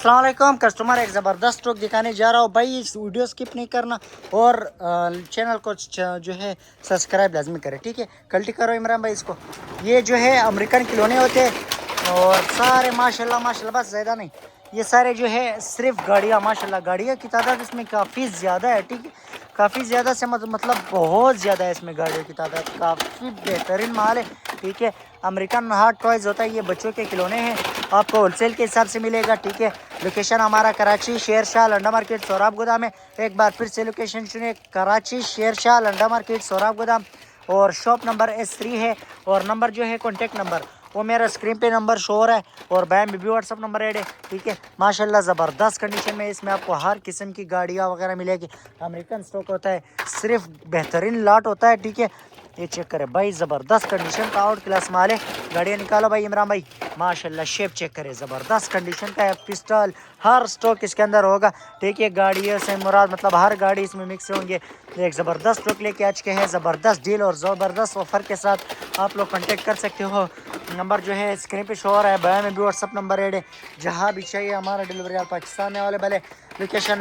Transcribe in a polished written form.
अस्सलाम वालेकुम कस्टमर, एक ज़बरदस्त स्टॉक दिखाने जा रहा हूँ भाई। इस वीडियो स्किप नहीं करना और चैनल को जो है सब्सक्राइब लाजमी करें, ठीक है। गलती करो इमरान भाई इसको। ये जो है अमेरिकन खिलौने होते हैं और सारे माशाल्लाह माशाल्लाह, बस ज़्यादा नहीं, ये सारे जो है सिर्फ गाड़ियाँ, माशाल्लाह गाड़ियाँ की तादाद इसमें काफ़ी ज़्यादा है, ठीक है। काफ़ी ज़्यादा से मतलब बहुत ज़्यादा है इसमें गाड़ियों की तादाद। काफ़ी बेहतरीन माल है, ठीक है। अमेरिकन हार्ट टॉयज़ होता है, ये बच्चों के खिलौने हैं, आपको होलसेल के हिसाब से मिलेगा, ठीक है। लोकेशन हमारा कराची शेरशाह लंडा मार्केट सोराब गोदाम है। एक बार फिर से लोकेशन सुनिए, कराची शेरशाह लंडा मार्केट सोराब गोदाम और शॉप नंबर S3 है। और नंबर जो है कॉन्टेक्ट नंबर वो मेरा स्क्रीन पे नंबर शो हो रहा है और बैम भी व्हाट्सअप नंबर ऐड है, ठीक है। माशाल्लाह ज़बरदस्त कंडीशन में इसमें आपको हर किस्म की गाड़ियाँ वगैरह मिलेगी। अमेरिकन स्टॉक होता है, सिर्फ बेहतरीन लॉट होता है, ठीक है। ये चेक करें भाई, ज़बरदस्त कंडीशन का आउट क्लास माल है। गाड़ियाँ निकालो भाई इमरान भाई, माशाल्लाह शेप चेक करें, ज़बरदस्त कंडीशन का है। पिस्टल हर स्टॉक इसके अंदर होगा, ठीक है। गाड़ियों से मुराद मतलब हर गाड़ी इसमें मिक्स होंगे। एक ज़बरदस्त स्टॉक लेके आज के हैं, ज़बरदस्त डील और ज़बरदस्त ऑफर के साथ आप लोग कांटेक्ट कर सकते हो। नंबर जो है स्क्रीन पे शो हो रहा है, बयान में भी व्हाट्सअप नंबर ऐड है। जहाँ भी चाहिए हमारा डिलीवरी ऑल पाकिस्तान में अवेलेबल है। लोकेशन